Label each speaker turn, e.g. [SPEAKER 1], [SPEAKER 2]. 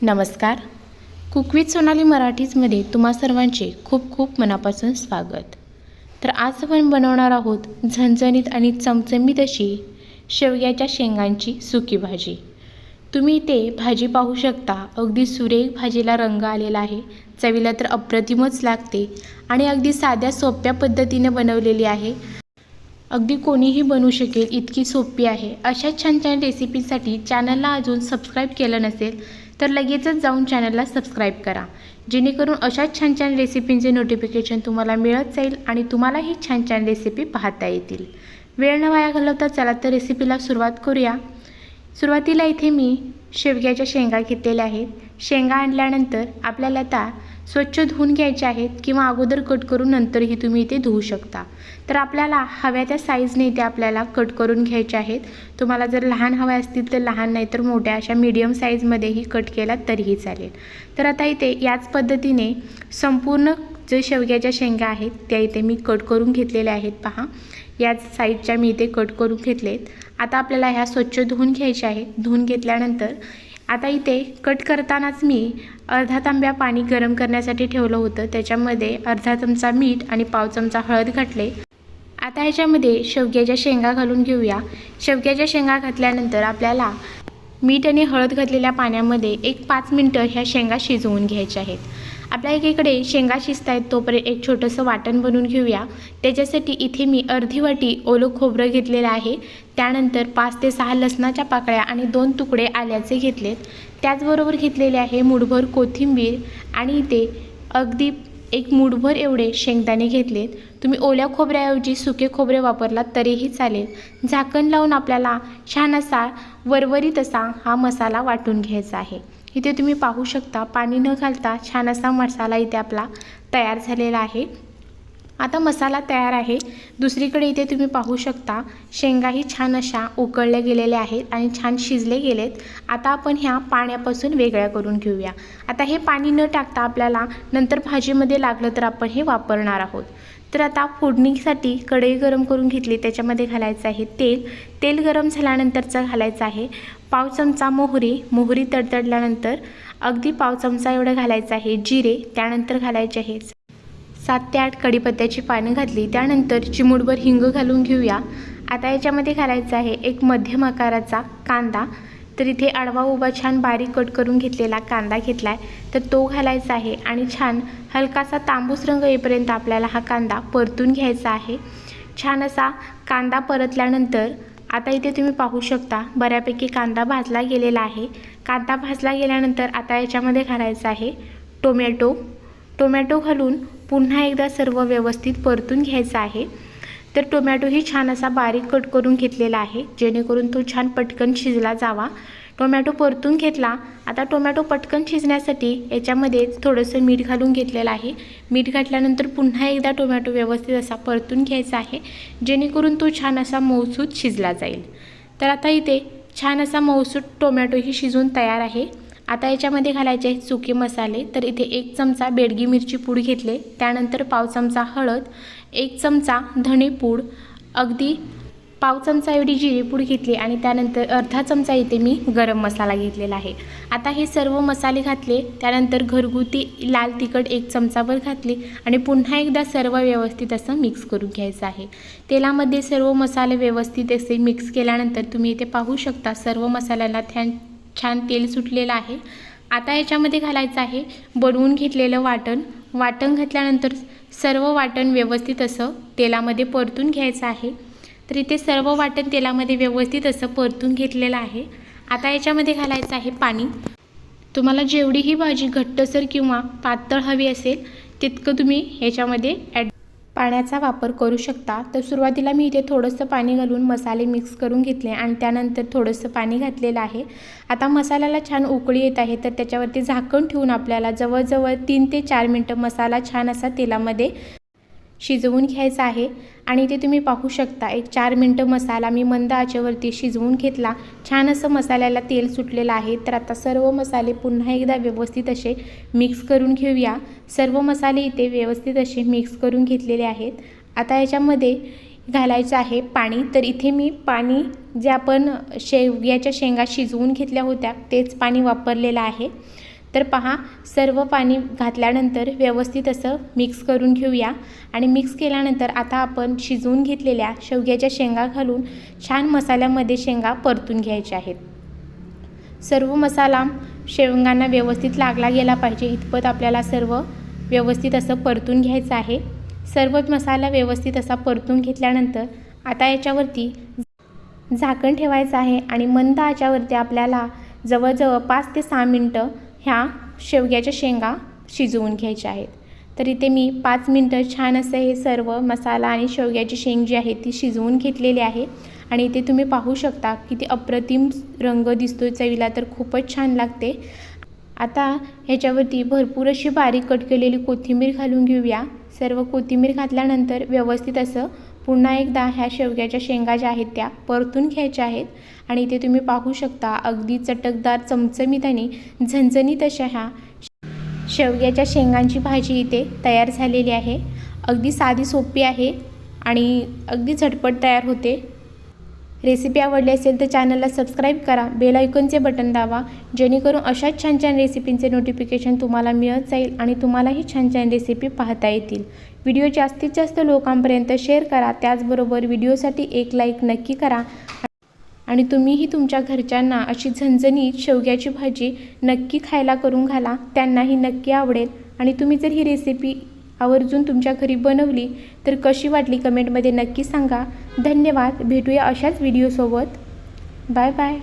[SPEAKER 1] नमस्कार. Cook with Sonali मराठीजमध्ये तुम्हा सर्वांचे खूप खूप मनापासून स्वागत. तर आज आपण बनवणार आहोत झणझणीत आणि चमचमीत अशी शेवग्याच्या शेंगांची सुकी भाजी. तुम्ही इथे भाजी पाहू शकता. अगदी सुरेख भाजीला रंग आलेला आहे. चवीला तर अप्रतिमच लागते आणि अगदी साध्या सोप्या पद्धतीने बनवलेली आहे. अगदी कोणीही बनवू शकेल इतकी सोपी आहे. अशा छान छान रेसिपीसाठी चॅनलला अजून सबस्क्राईब केलं नसेल तर लगेचच जाऊन चॅनलला सबस्क्राईब करा, जेणेकरून अशा छान छान रेसिपींचे नोटिफिकेशन तुम्हाला मिळत जाईल आणि तुम्हालाही छान छान रेसिपी पाहता येतील. वेळ न वाया घालवता चला तर रेसिपीला सुरुवात करूया. सुरुवातीला इथे मी शेवग्याच्या शेंगा घेतलेल्या आहेत. शेंगा आणल्यानंतर आपल्याला त्या स्वच्छ धुवून घ्यायच्या आहेत किंवा अगोदर कट करून नंतरही तुम्ही इथे धुवू शकता. तर आपल्याला हव्या त्या साईजने इथे आपल्याला कट करून घ्यायचे आहेत. तुम्हाला जर लहान हव्या असतील तर लहान, नाही तर मोठ्या अशा मीडियम साईजमध्येही कट केला तरीही चालेल. तर आता इथे याच पद्धतीने संपूर्ण जे शेवग्याच्या शेंगा आहेत त्या इथे मी कट करून घेतलेल्या आहेत. पहा, याच साईजच्या मी इथे कट करून घेतलेत. आता आपल्याला ह्या स्वच्छ धुवून घ्यायच्या आहेत. धुवून घेतल्यानंतर आता इथे कट करतानाच मी अर्धा तांब्या पाणी गरम करण्यासाठी ठेवलं होतं. त्याच्यामध्ये अर्धा चमचा मीठ आणि पाव चमचा हळद घातले. आता ह्याच्यामध्ये शेवग्याच्या शेंगा घालून घेऊया. शेवग्याच्या शेंगा घातल्यानंतर आपल्याला मीठ आणि हळद घातलेल्या पाण्यामध्ये 5 मिनटं ह्या शेंगा शिजवून घ्यायच्या आहेत. आपल्या एकीकडे शेंगा शिजत आहेत तोपर्यंत एक छोटंसं वाटण बनवून घेऊया. त्याच्यासाठी इथे मी अर्धी वाटी ओलं खोबरं घेतलेलं आहे. त्यानंतर 5 ते 6 लसणाच्या पाकळ्या आणि 2 तुकडे आल्याचे घेतलेत. त्याचबरोबर घेतलेले आहे मुठभर कोथिंबीर आणि इथे अगदी 1 मुठभर एवढे शेंगदाणे घेतलेत. तुम्ही ओल्या खोबऱ्याऐवजी सुके खोबरे वापरलात तरीही चालेल. झाकण लावून आपल्याला छान असा वरवरीत असा हा मसाला वाटून घ्यायचा आहे. इथे तुम्ही पाहू शकता पाणी न घालता छान असा मसाला इथे आपला तयार झालेला आहे. आता मसाला तयार आहे. दुसरीकडे इथे तुम्ही पाहू शकता शेंगाही छान अशा उकळल्या गेलेल्या आहेत आणि छान शिजले गेलेत. आता आपण ह्या पाण्यापासून वेगळ्या करून घेऊया. आता हे पाणी न टाकता आपल्याला नंतर भाजीमध्ये लागलं तर आपण हे वापरणार आहोत. तर आता फोडणीसाठी कढई गरम करून घेतली. त्याच्यामध्ये घालायचं आहे तेल. तेल गरम झाल्यानंतरचं घालायचं आहे पाव चमचा मोहरी तडतडल्यानंतर अगदी पाव चमचा एवढं घालायचं आहे जिरे. त्यानंतर घालायचे आहे 7 ते 8 कढीपत्त्याची पानं घातली. त्यानंतर चिमूटभर हिंग घालून घेऊया. आता याच्यामध्ये घालायचं आहे एक मध्यम आकाराचा कांदा. तर इथे आडवा उभा छान बारीक कट करून घेतलेला कांदा घेतला आहे, तर तो घालायचा आहे आणि छान हलकासा तांबूस रंग येईपर्यंत आपल्याला हा कांदा परतून घ्यायचा आहे. छान असा कांदा परतल्यानंतर आता इथे तुम्ही पाहू शकता बऱ्यापैकी कांदा भाजला गेलेला आहे. कांदा भाजला गेल्यानंतर आता याच्यामध्ये घालायचं आहे टोमॅटो घालून पुन्हा एकदा सर्व व्यवस्थित परतून घ्यायचा आहे. तर टोमॅटोही छान असा बारीक कट करून घेतलेला आहे, जेणेकरून तो छान पटकन शिजला जावा. टोमॅटो परतून घेतला. आता टोमॅटो पटकन शिजण्यासाठी याच्यामध्ये थोडंसं मीठ घालून घेतलेलं आहे. मीठ घातल्यानंतर पुन्हा एकदा टोमॅटो व्यवस्थित असा परतून घ्यायचा आहे, जेणेकरून तो छान असा मऊसूत शिजला जाईल. तर आता इथे छान असा मऊसूत टोमॅटोही शिजून तयार आहे. आता याच्यामध्ये घालायचे आहेत सुके मसाले. तर इथे 1 चमचा बेडगी मिरची पूड घेतले. त्यानंतर पाव चमचा हळद, 1 चमचा धणेपूड, अगदी पाव चमचा एवढी जिरेपूड घेतली आणि त्यानंतर अर्धा चमचा इथे मी गरम मसाला घेतलेला आहे. आता हे सर्व मसाले घातले. त्यानंतर घरगुती लाल तिखट 1 चमचाभर घातली आणि पुन्हा एकदा सर्व व्यवस्थित असं मिक्स करून घ्यायचं आहे. तेलामध्ये सर्व मसाले व्यवस्थित असे मिक्स केल्यानंतर तुम्ही इथे पाहू शकता सर्व मसाल्यांना छान तेल सुटलेलं आहे. आता याच्यामध्ये घालायचं आहे बनवून घेतलेलं वाटण घातल्यानंतर सर्व वाटण व्यवस्थित असं तेलामध्ये परतून घ्यायचं आहे. तर इथे सर्व वाटण तेलामध्ये व्यवस्थित असं परतून घेतलेलं आहे. आता याच्यामध्ये घालायचं आहे पाणी. तुम्हाला जेवढी ही भाजी घट्टसर किंवा पातळ हवी असेल तितकं तुम्ही याच्यामध्ये पाण्याचा वापर करू शकता. तर सुरुवातीला मी इथे थोडंसं पाणी घालून मसाले मिक्स करून घेतले आणि त्यानंतर थोडंसं पाणी घातलेलं आहे. आता मसाल्याला छान उकळी येत आहे, तर त्याच्यावरती झाकण ठेवून आपल्याला जवळजवळ 3 ते 4 मिनटं मसाला छान असा तेलामध्ये शिजवून घ्यायचा आहे. आणि इथे तुम्ही पाहू शकता 4 मिनटं मसाला मी मंद आचेवरती शिजवून घेतला. छान असं मसाल्याला तेल सुटलेलं आहे. तर आता सर्व मसाले पुन्हा एकदा व्यवस्थित असे मिक्स करून घेऊया. सर्व मसाले इथे व्यवस्थित असे मिक्स करून घेतलेले आहेत. आता याच्यामध्ये घालायचं आहे पाणी. तर इथे मी पाणी जे आपण शेवग्याच्या शेंगा शिजवून घेतल्या होत्या तेच पाणी वापरलेलं आहे. तर पहा, सर्व पाणी घातल्यानंतर व्यवस्थित असं मिक्स करून घेऊया आणि मिक्स केल्यानंतर आता आपण शिजवून घेतलेल्या शेवग्याच्या शेंगा घालून छान मसाल्यामध्ये शेंगा परतून घ्यायच्या आहेत. सर्व मसाला शेंगांना व्यवस्थित लागला गेला पाहिजे इतपत आपल्याला सर्व व्यवस्थित असं परतून घ्यायचं आहे. सर्व मसाला व्यवस्थित असा परतून घेतल्यानंतर आता याच्यावरती झाकण ठेवायचं आहे आणि मंद आचेवरती आपल्याला जवळजवळ 5 ते 6 मिनटं ह्या शेवग्याच्या शेंगा शिजवून घ्यायच्या आहेत. तर इथे मी 5 मिनटं छान असं हे सर्व मसाला आणि शेवग्याची शेंग जी आहे ती शिजवून घेतलेली आहे आणि इथे तुम्ही पाहू शकता किती अप्रतिम रंग दिसतोय. चवीला तर खूपच छान लागते. आता ह्याच्यावरती भरपूर अशी बारीक कट केलेली कोथिंबीर घालून घेऊया. सर्व कोथिंबीर घातल्यानंतर व्यवस्थित असं पुन्हा एकदा ह्या शेवग्याच्या शेंगा ज्या आहेत त्या परतून घ्यायच्या आहेत आणि इथे तुम्ही पाहू शकता अगदी चटकदार चमचमीत आणि झणझणीत अशा ह्या शेवग्याच्या शेंगांची भाजी इथे तयार झालेली आहे. अगदी साधी सोपी आहे आणि अगदी झटपट तयार होते. रेसिपी आवडली असेल तर चॅनलला सबस्क्राईब करा, बेल आयकॉनचे बटन दाबा, जेणेकरून अशाच छान छान रेसिपींचे नोटिफिकेशन तुम्हाला मिळत जाईल आणि तुम्हालाही छान छान रेसिपी पाहता येतील. व्हिडिओ जास्तीत जास्त लोकांपर्यंत शेअर करा. त्याचबरोबर व्हिडिओसाठी एक लाईक नक्की करा आणि तुम्हीही तुमच्या घरच्यांना अशी झणझणीत शेवग्याची भाजी नक्की खायला करून घाला. त्यांनाही नक्की आवडेल आणि तुम्ही जर ही रेसिपी आवर्जून तुमच्या घरी बनवली तर कशी वाटली कमेंटमध्ये नक्की सांगा. धन्यवाद. भेटूया अशाच व्हिडिओसोबत. Bye bye.